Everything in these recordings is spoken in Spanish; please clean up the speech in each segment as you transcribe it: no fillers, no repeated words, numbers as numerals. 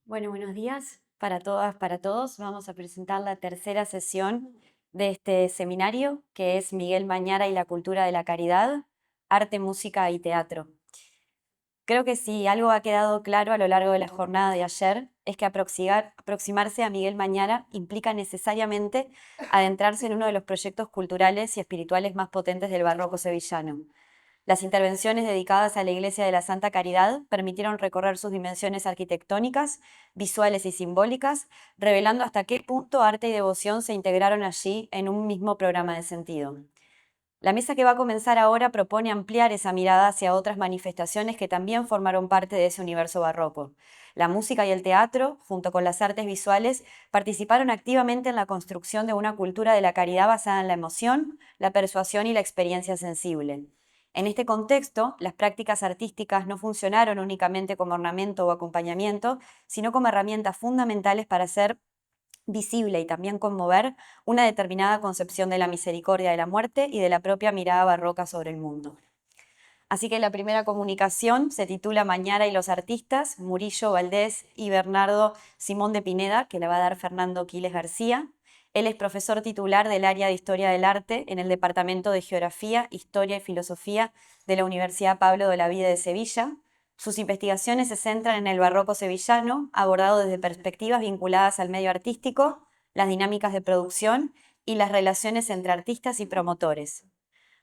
Bueno, buenos días para todas, para todos. Vamos a presentar la tercera sesión de este seminario, que es Miguel Mañara y la cultura de la caridad, arte, música y teatro. Creo que si algo ha quedado claro a lo largo de la jornada de ayer es que aproximarse a Miguel Mañara implica necesariamente adentrarse en uno de los proyectos culturales y espirituales más potentes del barroco sevillano. Las intervenciones dedicadas a la Iglesia de la Santa Caridad permitieron recorrer sus dimensiones arquitectónicas, visuales y simbólicas, revelando hasta qué punto arte y devoción se integraron allí en un mismo programa de sentido. La mesa que va a comenzar ahora propone ampliar esa mirada hacia otras manifestaciones que también formaron parte de ese universo barroco. La música y el teatro, junto con las artes visuales, participaron activamente en la construcción de una cultura de la caridad basada en la emoción, la persuasión y la experiencia sensible. En este contexto, las prácticas artísticas no funcionaron únicamente como ornamento o acompañamiento, sino como herramientas fundamentales para hacer visible y también conmover una determinada concepción de la misericordia de la muerte y de la propia mirada barroca sobre el mundo. Así que la primera comunicación se titula Mañara y los artistas, Murillo Valdés y Bernardo Simón de Pineda, que la va a dar Fernando Quiles García. Él es profesor titular del área de Historia del Arte en el Departamento de Geografía, Historia y Filosofía de la Universidad Pablo de la Vida de Sevilla. Sus investigaciones se centran en el barroco sevillano, abordado desde perspectivas vinculadas al medio artístico, las dinámicas de producción y las relaciones entre artistas y promotores.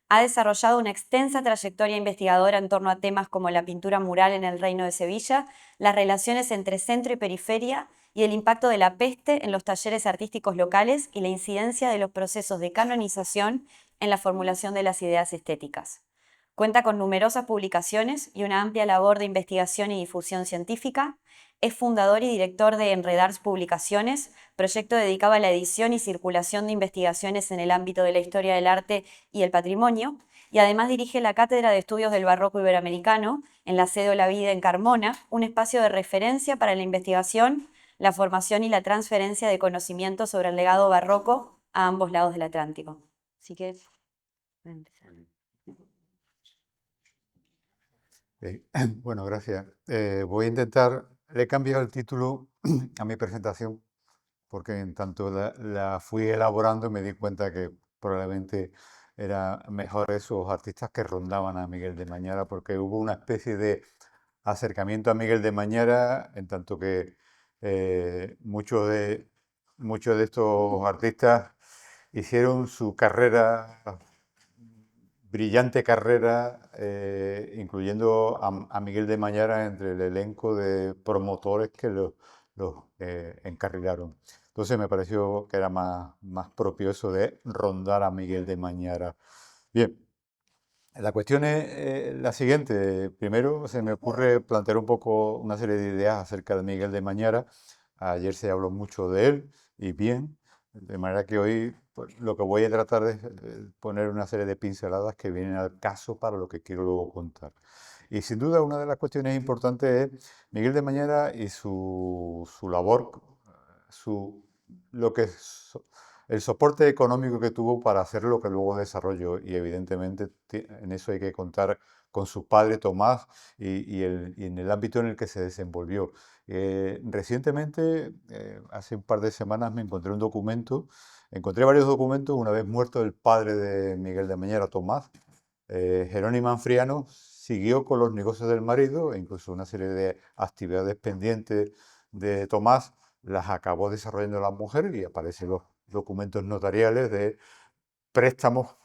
Ha desarrollado una extensa trayectoria investigadora en torno a temas como la pintura mural en el Reino de Sevilla, las relaciones entre centro y periferia y el impacto de la peste en los talleres artísticos locales y la incidencia de los procesos de canonización en la formulación de las ideas estéticas. Cuenta con numerosas publicaciones y una amplia labor de investigación y difusión científica. Es fundador y director de Enredars Publicaciones, proyecto dedicado a la edición y circulación de investigaciones en el ámbito de la historia del arte y el patrimonio, y además dirige la Cátedra de Estudios del Barroco Iberoamericano en la sede Olavide en Carmona, un espacio de referencia para la investigación, la formación y la transferencia de conocimientos sobre el legado barroco a ambos lados del Atlántico. Así que, voy a empezar. Bueno, gracias. Voy a intentar, le he cambiado el título a mi presentación porque en tanto la fui elaborando me di cuenta que probablemente era mejor esos artistas que rondaban a Miguel de Mañara, porque hubo una especie de acercamiento a Miguel de Mañara, en tanto que muchos de estos artistas hicieron su carrera, brillante carrera, incluyendo a Miguel de Mañara entre el elenco de promotores que los encarrilaron. Entonces me pareció que era más propio eso de rondar a Miguel de Mañara. Bien, la cuestión es la siguiente. Primero se me ocurre plantear un poco una serie de ideas acerca de Miguel de Mañara. Ayer se habló mucho de él y bien, de manera que hoy pues, lo que voy a tratar es poner una serie de pinceladas que vienen al caso para lo que quiero luego contar. Y sin duda una de las cuestiones importantes es Miguel de Mañara y su labor, su, lo que el soporte económico que tuvo para hacer lo que luego desarrolló. Y evidentemente en eso hay que contar con su padre Tomás y en el ámbito en el que se desenvolvió. Recientemente, hace un par de semanas, me encontré un documento, encontré varios documentos, una vez muerto el padre de Miguel de Mañara, Tomás. Jerónimo Anfriano siguió con los negocios del marido e incluso una serie de actividades pendientes de Tomás las acabó desarrollando la mujer y aparecen los documentos notariales de préstamos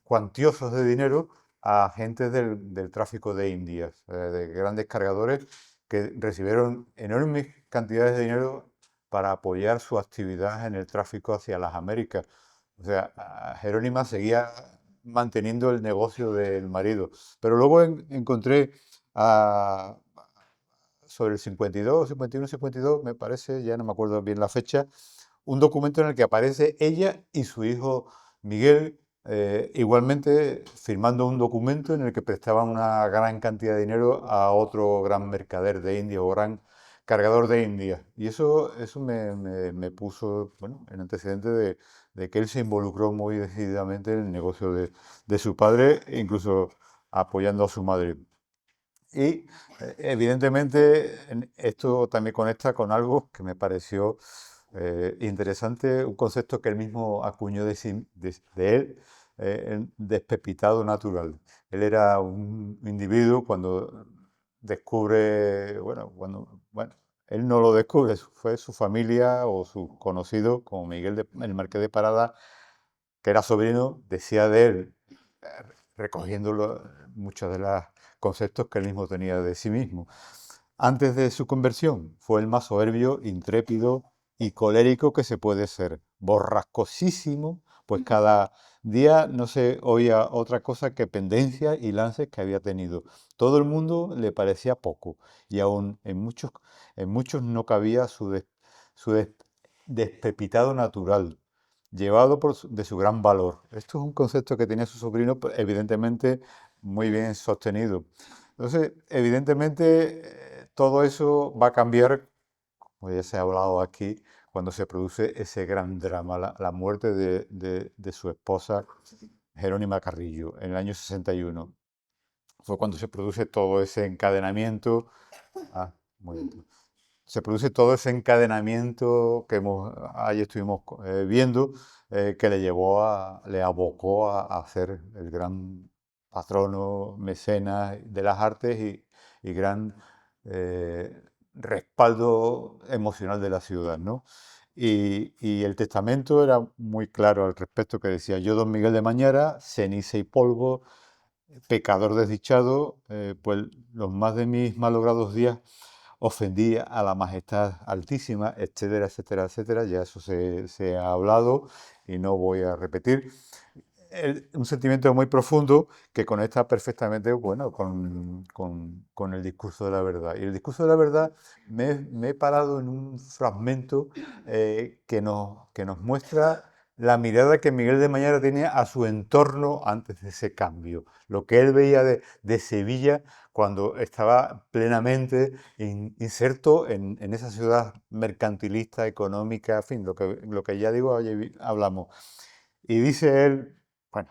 cuantiosos de dinero a agentes del tráfico de Indias, de grandes cargadores que recibieron enormes cantidades de dinero para apoyar su actividad en el tráfico hacia las Américas. O sea, Jerónima seguía manteniendo el negocio del marido. Pero luego encontré a, sobre el 52, 51, 52, me parece, ya no me acuerdo bien la fecha, un documento en el que aparece ella y su hijo Miguel, igualmente firmando un documento en el que prestaban una gran cantidad de dinero a otro gran mercader de India o gran cargador de India. Y eso me puso bueno, en antecedente de que él se involucró muy decididamente en el negocio de su padre, incluso apoyando a su madre. Y evidentemente esto también conecta con algo que me pareció interesante, un concepto que él mismo acuñó de él, el despepitado natural. Él era un individuo cuando descubre, bueno, él no lo descubre, fue su familia o sus conocidos, como el Marqués de Parada, que era sobrino, decía de él, eh, recogiendo muchos de los conceptos que él mismo tenía de sí mismo. Antes de su conversión, fue el más soberbio, intrépido y colérico que se puede ser. Borrascosísimo, pues cada día no se oía otra cosa que pendencias y lances que había tenido. Todo el mundo le parecía poco y aún en muchos no cabía su despepitado natural, llevado de su gran valor. Esto es un concepto que tenía su sobrino, pues, evidentemente muy bien sostenido. Entonces, evidentemente, todo eso va a cambiar, como ya se ha hablado aquí, cuando se produce ese gran drama, la muerte de su esposa, Jerónima Carrillo, en el año 61. Fue cuando se produce todo ese encadenamiento. Ah, muy bien. Se produce todo ese encadenamiento que ahí estuvimos viendo, que le abocó a ser el gran patrono, mecenas de las artes y gran eh, respaldo emocional de la ciudad, ¿no? Y el testamento era muy claro al respecto, que decía: yo, don Miguel de Mañara, ceniza y polvo, pecador desdichado, pues los más de mis malogrados días ofendí a la majestad altísima, etcétera, etcétera, etcétera. Ya eso se ha hablado y no voy a repetir. Un sentimiento muy profundo que conecta perfectamente, bueno, con el discurso de la verdad. Y el discurso de la verdad me he parado en un fragmento que nos muestra la mirada que Miguel de Mañara tenía a su entorno antes de ese cambio. Lo que él veía de Sevilla cuando estaba plenamente inserto en esa ciudad mercantilista, económica, en fin, lo que ya digo, hablamos. Y dice él, bueno,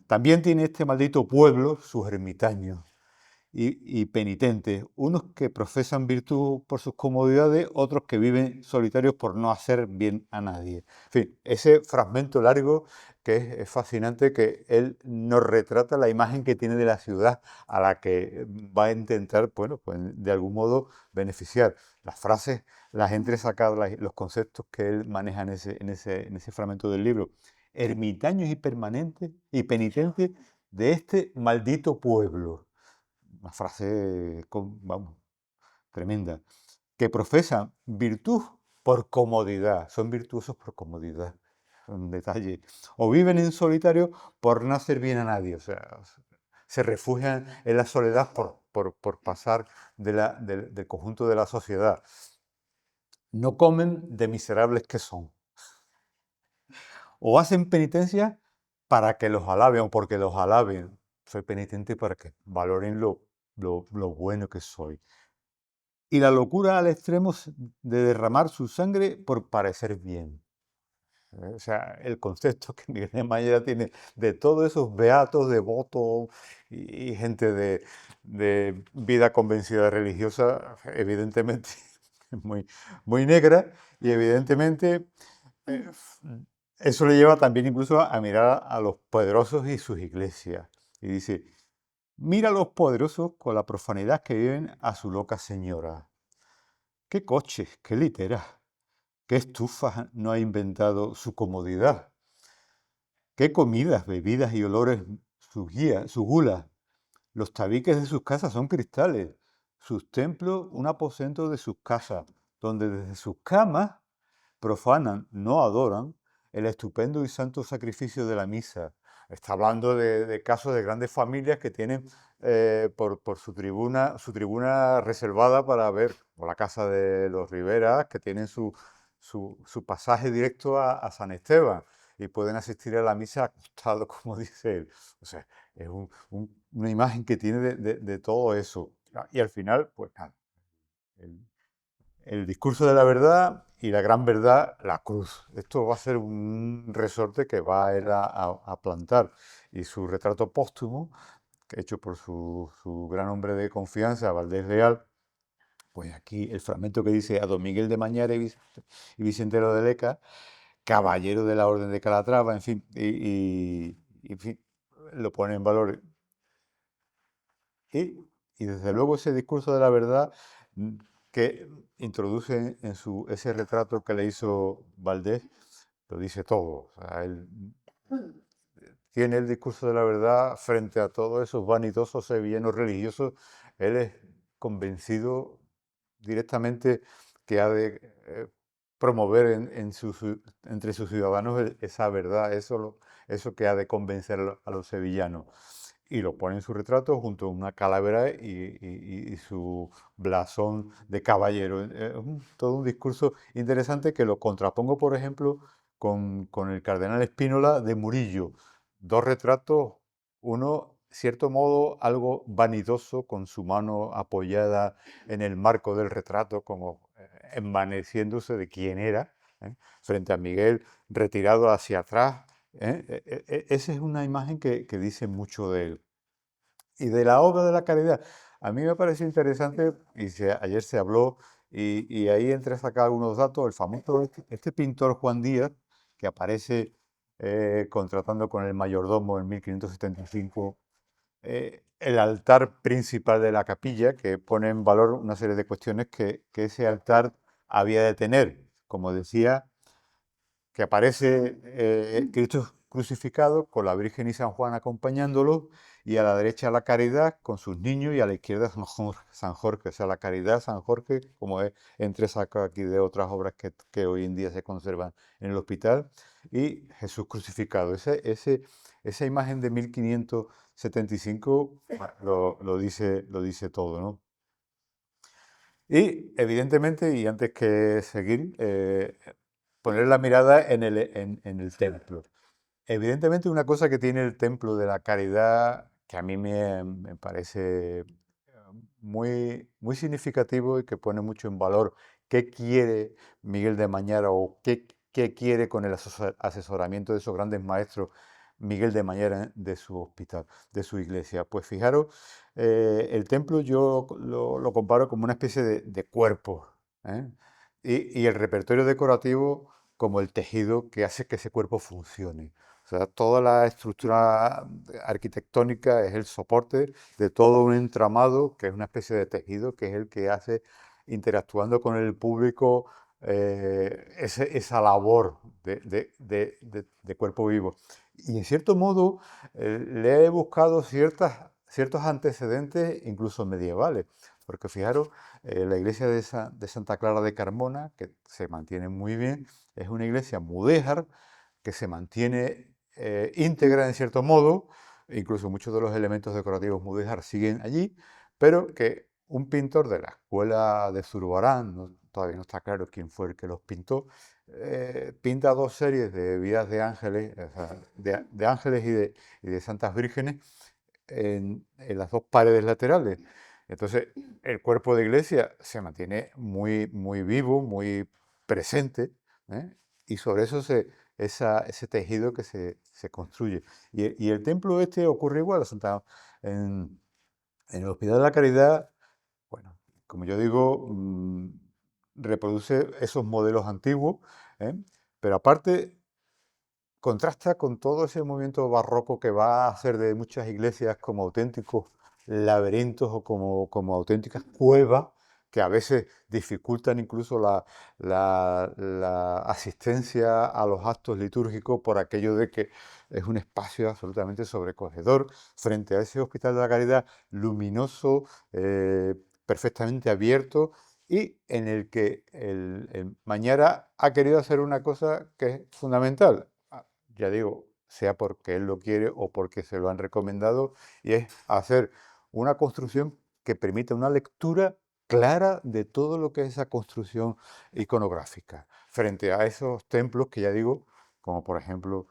también tiene este maldito pueblo sus ermitaños y penitentes, unos que profesan virtud por sus comodidades, otros que viven solitarios por no hacer bien a nadie. En fin, ese fragmento largo que es fascinante, que él nos retrata la imagen que tiene de la ciudad a la que va a intentar, bueno, pues de algún modo beneficiar. Las frases las he entresacado, los conceptos que él maneja en ese fragmento del libro. Ermitaños y permanentes y penitentes de este maldito pueblo. Una frase, vamos, tremenda. Que profesan virtud por comodidad. Son virtuosos por comodidad. Un detalle. O viven en solitario por no hacer bien a nadie. O sea, se refugian en la soledad por pasar del conjunto de la sociedad. No comen de miserables que son. O hacen penitencia para que los alaben o porque los alaben. Soy penitente para que valoren lo bueno que soy. Y la locura al extremo de derramar su sangre por parecer bien. O sea, el concepto que Miguel de Mañara tiene de todos esos beatos, devotos y gente de vida convencida religiosa, evidentemente muy, muy negra, y evidentemente eh, eso le lleva también incluso a mirar a los poderosos y sus iglesias. Y dice: mira a los poderosos con la profanidad que viven a su loca señora. ¿Qué coches, qué literas, qué estufas no ha inventado su comodidad? ¿Qué comidas, bebidas y olores su gula? Los tabiques de sus casas son cristales, sus templos un aposento de sus casas, donde desde sus camas profanan, no adoran, el estupendo y santo sacrificio de la misa. Está hablando de casos de grandes familias que tienen por su tribuna reservada para ver, o la casa de los Riveras, que tienen su pasaje directo a San Esteban y pueden asistir a la misa acostados, como dice él. O sea, es una imagen que tiene de todo eso. Y al final, pues nada, el, el discurso de la verdad y la gran verdad, la cruz. Esto va a ser un resorte que va a él a plantar. Y su retrato póstumo, hecho por su gran hombre de confianza, Valdés Leal. Pues aquí el fragmento que dice a don Miguel de Mañara y Vicentero de Leca, caballero de la Orden de Calatrava, en fin, en fin, lo pone en valor. Y desde luego ese discurso de la verdad mm, que introduce en ese retrato que le hizo Valdés, lo dice todo. O sea, él tiene el discurso de la verdad frente a todos esos vanidosos sevillanos religiosos. Él es convencido directamente que ha de promover entre sus ciudadanos esa verdad, eso que ha de convencer a los sevillanos. Y lo pone en su retrato junto a una calavera y su blasón de caballero. Todo un discurso interesante que lo contrapongo, por ejemplo, con el cardenal Spínola de Murillo. Dos retratos, uno, cierto modo, algo vanidoso, con su mano apoyada en el marco del retrato, como envaneciéndose de quién era, frente a Miguel retirado hacia atrás. Esa es una imagen que dice mucho de él. Y de la obra de la caridad, a mí me parece interesante, ayer se habló, y ahí entré a sacar algunos datos, el famoso, este pintor Juan Díaz, que aparece contratando con el mayordomo en 1575 el altar principal de la capilla, que pone en valor una serie de cuestiones que ese altar había de tener. Como decía, que aparece Cristo crucificado con la Virgen y San Juan acompañándolo, y a la derecha la Caridad con sus niños, y a la izquierda San Jorge. O sea, la Caridad, San Jorge, como es entresaca aquí de otras obras que hoy en día se conservan en el hospital, y Jesús crucificado. Esa imagen de 1575 lo dice todo, ¿no? Y evidentemente, y antes que seguir, poner la mirada en el templo. Evidentemente, una cosa que tiene el Templo de la Caridad, que a mí me parece muy significativo y que pone mucho en valor qué quiere Miguel de Mañara, o qué quiere con el asesoramiento de esos grandes maestros Miguel de Mañara de su hospital, de su iglesia. Pues fijaros, el templo yo lo comparo como una especie de cuerpo, ¿eh? Y el repertorio decorativo como el tejido que hace que ese cuerpo funcione. O sea, toda la estructura arquitectónica es el soporte de todo un entramado que es una especie de tejido, que es el que hace, interactuando con el público, esa labor de cuerpo vivo. Y en cierto modo le he buscado ciertos antecedentes, incluso medievales, porque fijaros, la iglesia de Santa Clara de Carmona, que se mantiene muy bien, es una iglesia mudéjar que se mantiene íntegra en cierto modo, incluso muchos de los elementos decorativos mudéjar siguen allí, pero que un pintor de la escuela de Zurbarán, todavía no está claro quién fue el que los pintó, pinta dos series de vidas de ángeles, o sea, de ángeles y de santas vírgenes en las dos paredes laterales. Entonces, el cuerpo de iglesia se mantiene muy vivo, muy presente, ¿eh? Y sobre eso ese tejido que se construye. Y el templo este ocurre igual, en el Hospital de la Caridad, bueno, como yo digo, reproduce esos modelos antiguos, ¿eh? Pero aparte contrasta con todo ese movimiento barroco que va a hacer de muchas iglesias como auténticos laberintos, o como auténticas cuevas que a veces dificultan incluso la asistencia a los actos litúrgicos, por aquello de que es un espacio absolutamente sobrecogedor frente a ese Hospital de la Caridad luminoso, perfectamente abierto, y en el que el Mañara ha querido hacer una cosa que es fundamental, ya digo, sea porque él lo quiere o porque se lo han recomendado, y es hacer una construcción que permita una lectura clara de todo lo que es esa construcción iconográfica, frente a esos templos que ya digo, como por ejemplo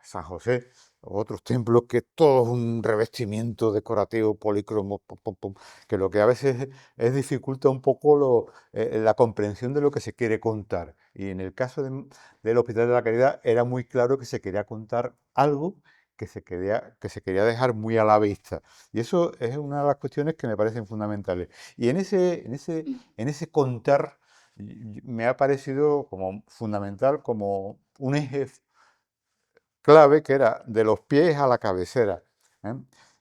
San José, o otros templos, que todo es un revestimiento decorativo polícromo, pum, pum, pum, que lo que a veces dificulta un poco la comprensión de lo que se quiere contar. Y en el caso del Hospital de la Caridad era muy claro que se quería contar algo que se quería dejar muy a la vista. Y eso es una de las cuestiones que me parecen fundamentales. Y en ese contar me ha parecido como fundamental, como un eje clave que era de los pies a la cabecera. ¿Eh?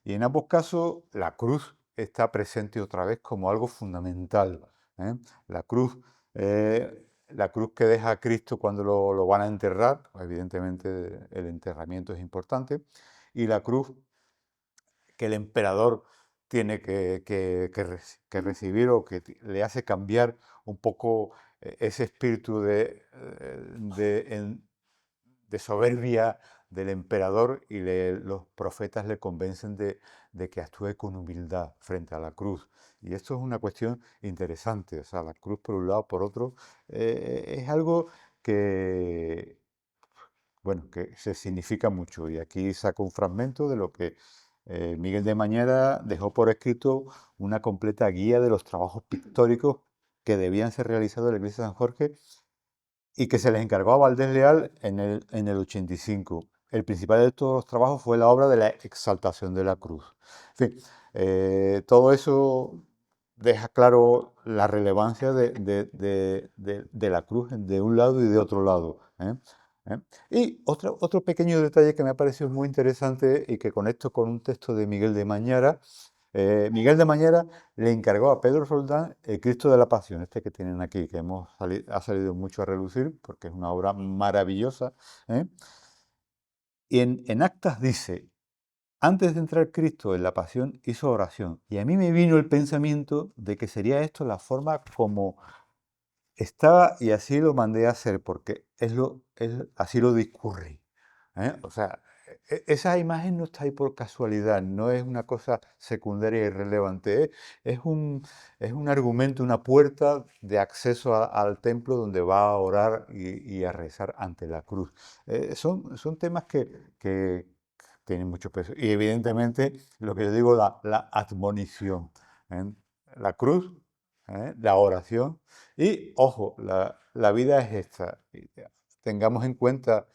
Y en ambos casos la cruz está presente otra vez como algo fundamental. ¿Eh? La cruz, la cruz que deja a Cristo cuando lo van a enterrar, pues evidentemente el enterramiento es importante, y la cruz que el emperador tiene que recibir o que le hace cambiar un poco ese espíritu de soberbia del emperador y los profetas le convencen de que actúe con humildad frente a la cruz. Y esto es una cuestión interesante, o sea, la cruz por un lado, por otro, es algo que, bueno, que se significa mucho. Y aquí saco un fragmento de lo que Miguel de Mañara dejó por escrito una completa guía de los trabajos pictóricos que debían ser realizados en la iglesia de San Jorge y que se les encargó a Valdés Leal en el 85. El principal de todos los trabajos fue la obra de la exaltación de la cruz. En fin, todo eso deja claro la relevancia de la cruz de un lado y de otro lado. ¿Eh? ¿Eh? Y otro pequeño detalle que me ha parecido muy interesante y que conecto con un texto de Miguel de Mañara. Miguel de Mañara le encargó a Pedro Roldán el Cristo de la Pasión, este que tienen aquí, que ha salido mucho a relucir porque es una obra maravillosa. ¿Eh? Y en Actas dice, antes de entrar Cristo en la Pasión hizo oración. Y a mí me vino el pensamiento de que sería esto la forma como estaba y así lo mandé a hacer, porque así lo discurrí. ¿Eh? O sea, esa imagen no está ahí por casualidad, no es una cosa secundaria y irrelevante, es un argumento, una puerta de acceso al templo donde va a orar y a rezar ante la cruz. Son temas que tienen mucho peso. Y evidentemente, lo que yo digo, la admonición. ¿Eh? La cruz, la oración y, ojo, la vida es esta. Tengamos en cuenta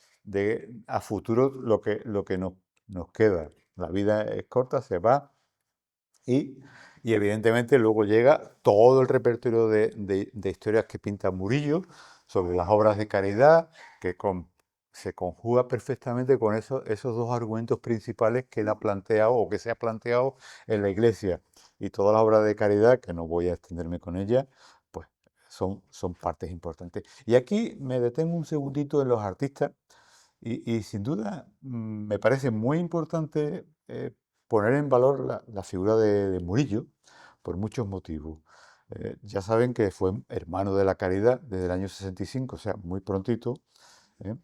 a futuro lo que nos queda. La vida es corta, se va y, y evidentemente luego llega todo el repertorio de historias que pinta Murillo sobre las obras de caridad, se conjuga perfectamente con esos dos argumentos principales que él ha planteado o que se ha planteado en la Iglesia. Y todas las obras de caridad, que no voy a extenderme con ellas, pues son partes importantes. Y aquí me detengo un segundito en los artistas y sin duda me parece muy importante poner en valor la figura de Murillo por muchos motivos. Ya saben que fue hermano de la Caridad desde el año 65, o sea, muy prontito. ¿Eh?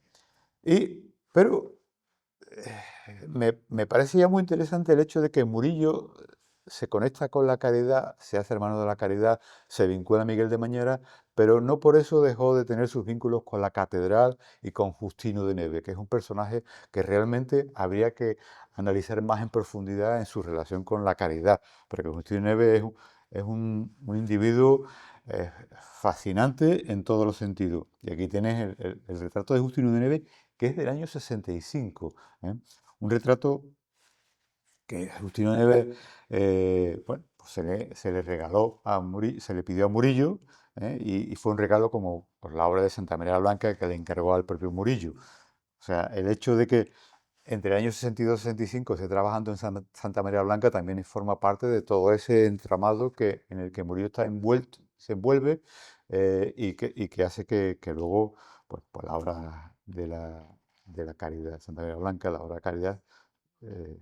Pero me parece ya muy interesante el hecho de que Murillo se conecta con la caridad, se hace hermano de la caridad, se vincula a Miguel de Mañara, pero no por eso dejó de tener sus vínculos con la catedral y con Justino de Neve, que es un personaje que realmente habría que analizar más en profundidad en su relación con la caridad, porque Justino de Neve un individuo fascinante en todos los sentidos. Y aquí tienes el retrato de Justino de Neve, que es del año 65. ¿Eh? Un retrato que Justino Nieves, bueno, pues se le regaló a Murillo, se le pidió a Murillo, y fue un regalo como por la obra de Santa María la Blanca que le encargó al propio Murillo. O sea, el hecho de que entre el año 62 y 65 esté trabajando en Santa María la Blanca también forma parte de todo ese entramado en el que Murillo está envuelto, se envuelve, y que hace que luego pues la obra de la caridad, Santa María la Blanca, la obra de caridad, eh,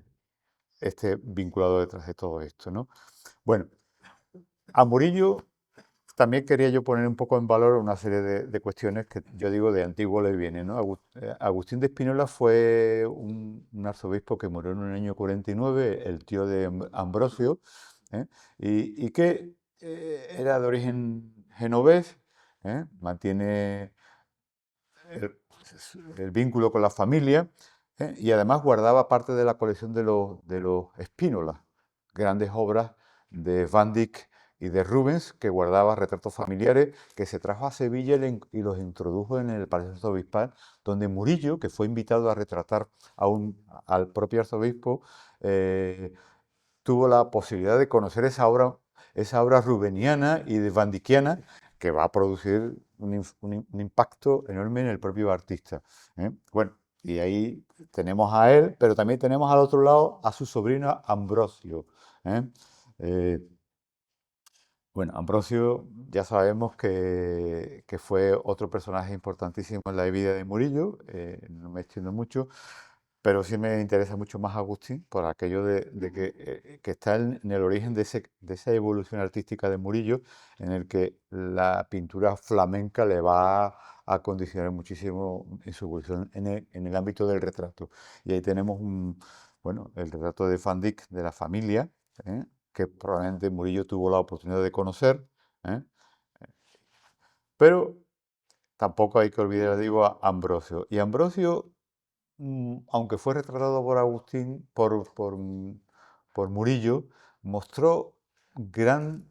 esté vinculado detrás de todo esto, ¿no? Bueno, a Murillo también quería yo poner un poco en valor una serie de cuestiones que yo digo de antiguo le viene, ¿no? Agustín de Espínola fue un arzobispo que murió en el año 49, el tío de Ambrosio, ¿eh? Y que era de origen genovés, mantiene el, el vínculo con la familia, y además guardaba parte de la colección de los Spínola, grandes obras de Van Dyck y de Rubens, que guardaba retratos familiares, que se trajo a Sevilla y los introdujo en el Palacio Arzobispal, donde Murillo, que fue invitado a retratar al propio arzobispo, eh, tuvo la posibilidad de conocer esa obra rubeniana y de vandyckiana que va a producir un impacto enorme en el propio artista. ¿Eh? Bueno, y ahí tenemos a él, pero también tenemos al otro lado a su sobrino Ambrosio. ¿Eh? Eh, bueno, Ambrosio ya sabemos que fue otro personaje importantísimo en la vida de Murillo, no me extiendo mucho, pero sí me interesa mucho más Agustín por aquello que está en el origen de esa evolución artística de Murillo, en el que la pintura flamenca le va a condicionar muchísimo en su evolución en el ámbito del retrato. Y ahí tenemos bueno, el retrato de Van Dyck de la familia, ¿eh? Que probablemente Murillo tuvo la oportunidad de conocer, ¿eh? Pero tampoco hay que olvidar, digo, a Ambrosio. Y Ambrosio, aunque fue retratado por Agustín, por Murillo, mostró gran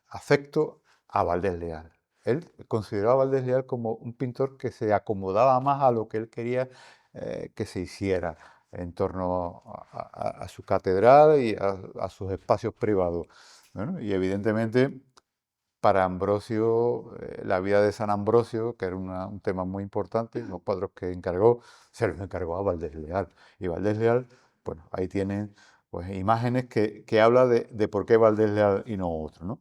afecto a Valdés Leal. Él consideraba a Valdés Leal como un pintor que se acomodaba más a lo que él quería que se hiciera en torno a su catedral y a sus espacios privados. Bueno, y evidentemente para Ambrosio, la vida de San Ambrosio, que era un tema muy importante, los cuadros que encargó, se los encargó a Valdés Leal. Y Valdés Leal, bueno, ahí tienen pues, imágenes que habla de por qué Valdés Leal y no otro, ¿no?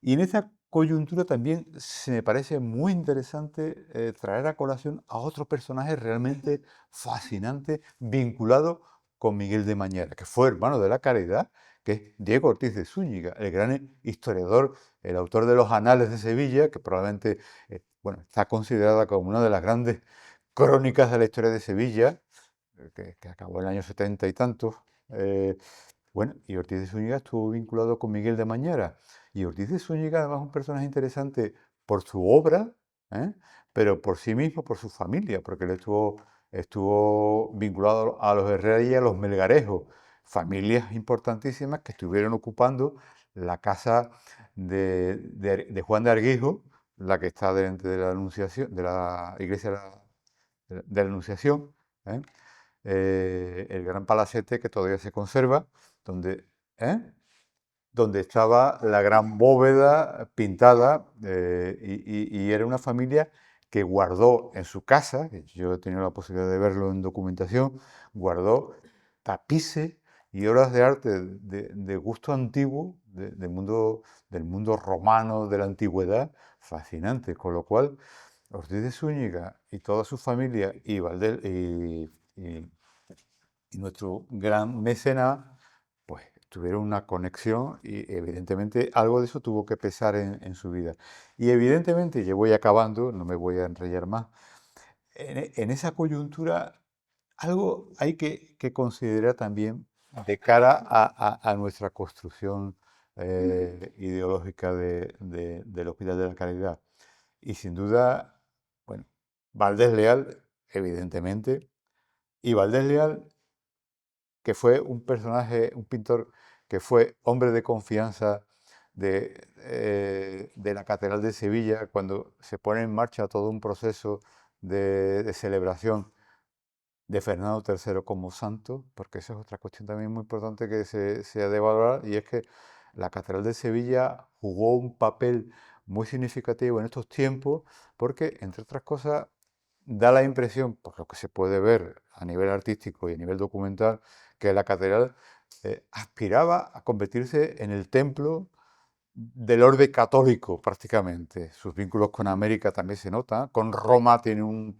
Y en esa coyuntura también se me parece muy interesante traer a colación a otro personaje realmente fascinante vinculado con Miguel de Mañara, que fue hermano de la Caridad, que es Diego Ortiz de Zúñiga, el gran historiador, el autor de los Anales de Sevilla, que probablemente bueno, está considerada como una de las grandes crónicas de la historia de Sevilla, que acabó en el año 70 y tantos. eh, bueno, y Ortiz de Zúñiga estuvo vinculado con Miguel de Mañara. Y Ortiz de Zúñiga, además, es un personaje interesante por su obra, ¿eh? Pero por sí mismo, por su familia, porque él estuvo vinculado a los Herrera y a los Melgarejos, familias importantísimas que estuvieron ocupando la casa de Juan de Arguijo, la que está delante de la Anunciación, de la iglesia de la Anunciación, ¿eh? El gran palacete que todavía se conserva, donde, ¿eh? Donde estaba la gran bóveda pintada, y era una familia que guardó en su casa, que yo he tenido la posibilidad de verlo en documentación, guardó tapices y obras de arte de gusto antiguo, del mundo romano, de la antigüedad, fascinante, con lo cual Ortiz de Zúñiga y toda su familia y y nuestro gran mecenas, pues tuvieron una conexión y evidentemente algo de eso tuvo que pesar en su vida. Y evidentemente, ya voy acabando, no me voy a enrollar más, en esa coyuntura algo hay que considerar también de cara a nuestra construcción ideológica del Hospital de la Caridad. Y sin duda, bueno, Valdés Leal, evidentemente, y Valdés Leal que fue un personaje, un pintor que fue hombre de confianza de la Catedral de Sevilla cuando se pone en marcha todo un proceso de celebración de Fernando III como santo, porque esa es otra cuestión también muy importante que se ha de valorar, y es que la Catedral de Sevilla jugó un papel muy significativo en estos tiempos, porque, entre otras cosas, da la impresión, por lo que se puede ver a nivel artístico y a nivel documental, que la catedral aspiraba a convertirse en el templo del orbe católico prácticamente. Sus vínculos con América también se notan, con Roma tiene un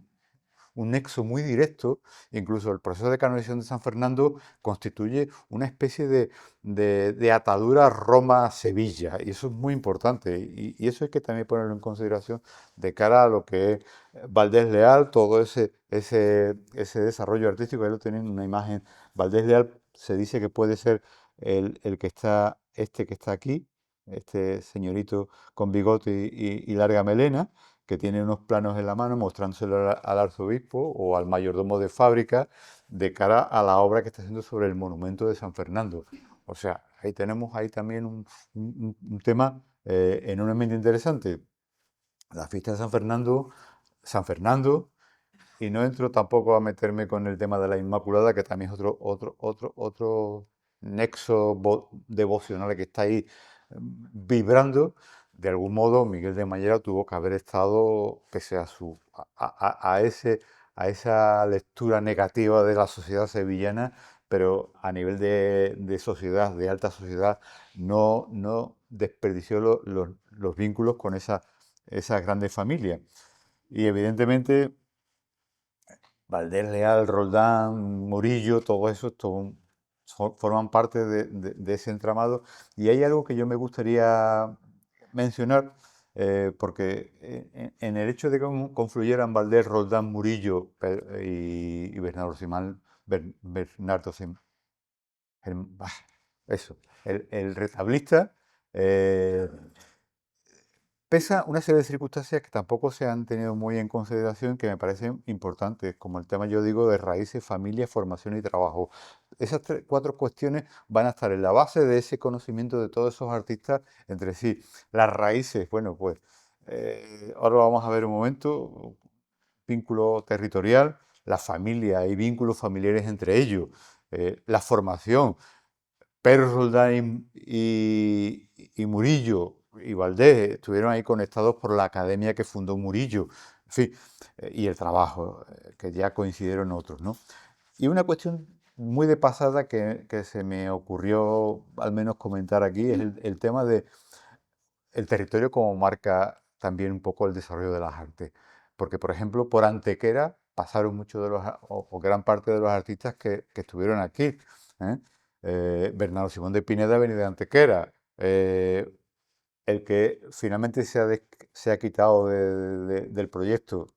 nexo muy directo, incluso el proceso de canonización de San Fernando constituye una especie de atadura Roma-Sevilla, y eso es muy importante, y eso hay que también ponerlo en consideración de cara a lo que es Valdés Leal, todo ese desarrollo artístico. Ahí lo tienen en una imagen. Valdés Leal se dice que puede ser el que está, este que está aquí, este señorito con bigote y larga melena, que tiene unos planos en la mano mostrándoselo al arzobispo o al mayordomo de fábrica de cara a la obra que está haciendo sobre el monumento de San Fernando. O sea, ahí tenemos ahí también un tema enormemente interesante. La fiesta de San Fernando, y no entro tampoco a meterme con el tema de la Inmaculada, que también es otro nexo devocional que está ahí vibrando. De algún modo, Miguel de Mallera tuvo que haber estado, pese a a esa lectura negativa de la sociedad sevillana, pero a nivel de sociedad, de alta sociedad, no desperdició los vínculos con esa grande familia. Y evidentemente Valdés Leal, Roldán, Murillo, todo eso forman parte de ese entramado. Y hay algo que yo me gustaría mencionar, porque en el hecho de que confluyeran Valdés, Roldán, Murillo y Bernardo Simán, Bernardo eso, el retablista, eh, pesa una serie de circunstancias que tampoco se han tenido muy en consideración, que me parecen importantes, como el tema, yo digo, de raíces, familia, formación y trabajo. Esas cuatro cuestiones van a estar en la base de ese conocimiento de todos esos artistas entre sí. Las raíces, bueno, pues ahora lo vamos a ver un momento, vínculo territorial, la familia y vínculos familiares entre ellos, la formación. Pedro Roldán y Murillo y Valdés estuvieron ahí conectados por la academia que fundó Murillo, en fin, y el trabajo, que ya coincidieron otros, ¿no? Y una cuestión muy de pasada que se me ocurrió al menos comentar aquí es el tema de el territorio como marca también un poco el desarrollo de las artes. Porque, por ejemplo, por Antequera pasaron muchos de o gran parte de los artistas que estuvieron aquí. ¿Eh? Bernardo Simón de Pineda venía de Antequera. El que finalmente se ha quitado del proyecto,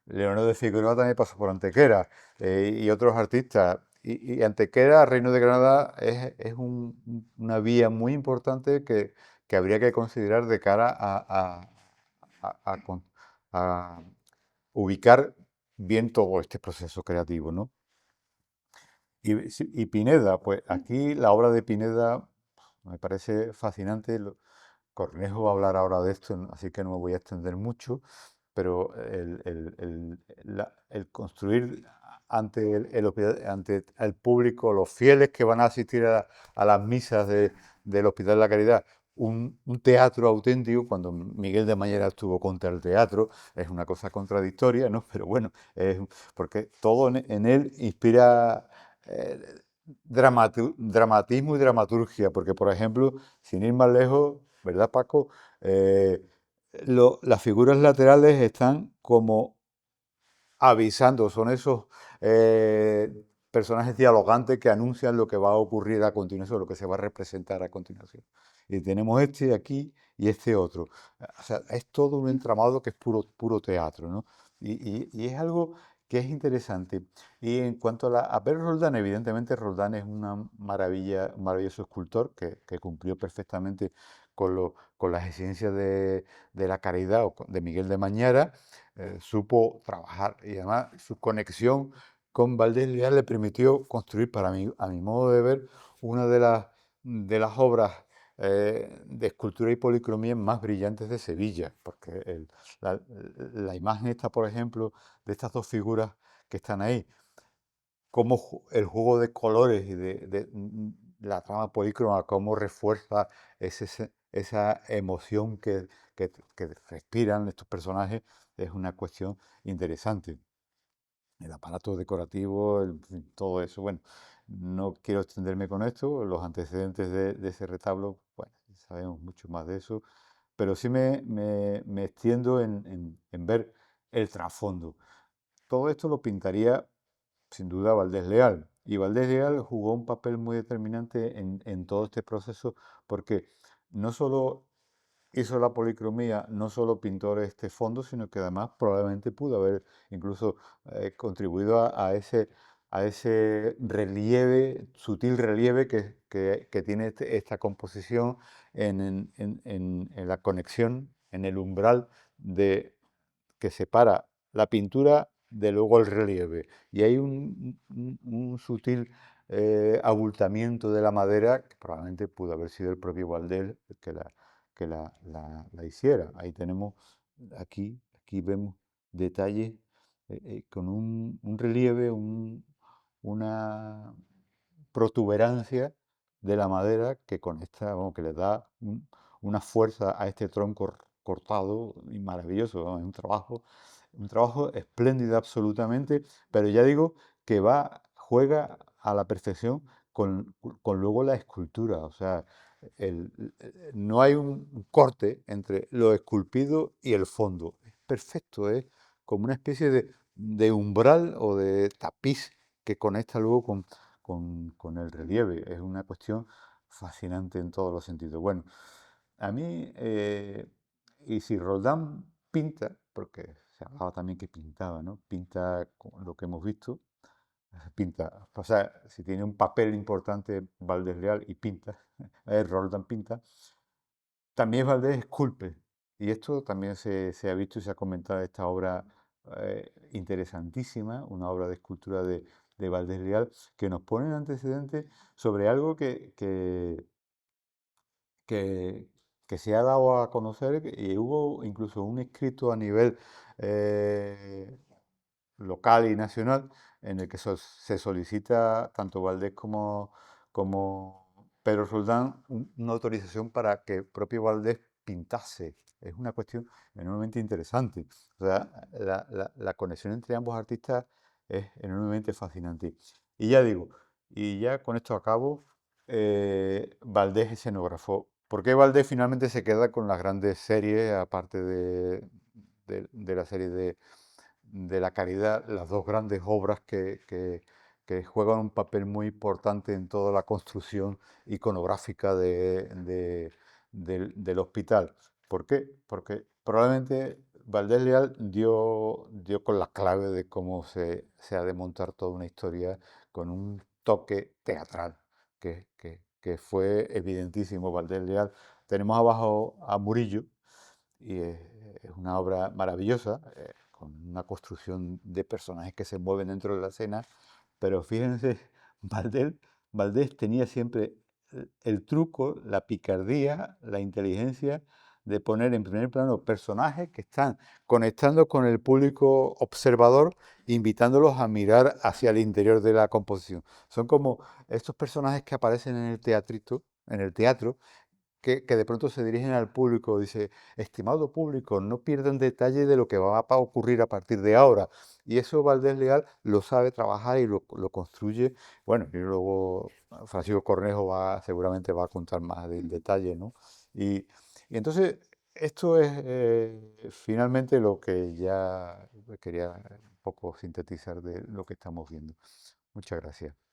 Leonardo de Figueroa, también pasó por Antequera, y otros artistas. Y Antequera, Reino de Granada, es una vía muy importante que habría que considerar de cara a ubicar bien todo este proceso creativo, ¿no? Y Pineda, pues aquí la obra de Pineda me parece fascinante. Cornejo va a hablar ahora de esto, así que no me voy a extender mucho, pero el construir ante el público, los fieles que van a asistir a las misas del Hospital de la Caridad, un teatro auténtico, cuando Miguel de Mayera estuvo contra el teatro, es una cosa contradictoria, ¿no? Pero bueno, porque todo en él inspira dramatismo y dramaturgia, porque por ejemplo, sin ir más lejos, ¿verdad, Paco? Eh, las figuras laterales están como avisando, son esos eh, personajes dialogantes que anuncian lo que va a ocurrir a continuación, lo que se va a representar a continuación. Y tenemos este aquí y este otro. O sea, es todo un entramado que es puro teatro, ¿no? Y es algo que es interesante. Y en cuanto a Pedro Roldán, evidentemente Roldán es una maravilla, un maravilloso escultor que cumplió perfectamente con las exigencias de la caridad de Miguel de Mañara. Supo trabajar y además su conexión con Valdés Leal le permitió construir, a mi modo de ver, una de las obras de escultura y policromía más brillantes de Sevilla, porque la, la imagen esta, por ejemplo, de estas dos figuras que están ahí, cómo el juego de colores y la trama polícroma, cómo refuerza esa emoción que respiran estos personajes, es una cuestión interesante. El aparato decorativo, en fin, todo eso. Bueno, no quiero extenderme con esto, los antecedentes de ese retablo, bueno, sabemos mucho más de eso, pero sí me extiendo en ver el trasfondo. Todo esto lo pintaría sin duda Valdés Leal. Y Valdés Leal jugó un papel muy determinante en todo este proceso porque no solo hizo la policromía, no solo pintó este fondo, sino que además probablemente pudo haber incluso contribuido a ese relieve, sutil relieve que tiene esta composición en la conexión, en el umbral que separa la pintura de luego el relieve. Y hay un sutil abultamiento de la madera, que probablemente pudo haber sido el propio Valdés el que la hiciera. Ahí tenemos, aquí vemos detalles con un relieve, una protuberancia de la madera que conecta, vamos, que le da una fuerza a este tronco cortado y maravilloso, ¿no? Es un trabajo espléndido absolutamente, pero ya digo que juega a la perfección con luego la escultura, o sea, no hay un corte entre lo esculpido y el fondo, es perfecto, es como una especie de umbral o de tapiz que conecta luego con el relieve. Es una cuestión fascinante en todos los sentidos. Bueno, a mí, y si Roldán pinta, porque se hablaba también que pintaba, ¿no? Pinta lo que hemos visto, pinta, o sea, si tiene un papel importante Valdés Leal y pinta, Roldán pinta, también Valdés esculpe. Y esto también se ha visto y se ha comentado esta obra interesantísima, una obra de escultura de Valdés Leal, que nos pone en antecedentes sobre algo que, que se ha dado a conocer y hubo incluso un escrito a nivel eh, local y nacional en el que se solicita tanto Valdés como Pedro Roldán una autorización para que el propio Valdés pintase. Es una cuestión enormemente interesante. O sea, la conexión entre ambos artistas es enormemente fascinante. Y ya digo, y ya con esto acabo, Valdés escenógrafo. ¿Por qué Valdés finalmente se queda con las grandes series, aparte de la serie de la caridad, las dos grandes obras que juegan un papel muy importante en toda la construcción iconográfica del hospital? ¿Por qué? Porque probablemente Valdés Leal dio con la clave de cómo se ha de montar toda una historia con un toque teatral, que fue evidentísimo. Valdés Leal, tenemos abajo a Murillo, y es una obra maravillosa, con una construcción de personajes que se mueven dentro de la escena, pero fíjense, Valdés, Valdés tenía siempre el truco, la picardía, la inteligencia de poner en primer plano personajes que están conectando con el público observador, invitándolos a mirar hacia el interior de la composición. Son como estos personajes que aparecen en el teatrito, en el teatro, que de pronto se dirigen al público, dice, estimado público, no pierdan detalle de lo que va a ocurrir a partir de ahora. Y eso Valdés Leal lo sabe trabajar y lo construye. Bueno, y luego Francisco Cornejo seguramente va a contar más del detalle, ¿no? Y entonces, esto es finalmente lo que ya quería un poco sintetizar de lo que estamos viendo. Muchas gracias.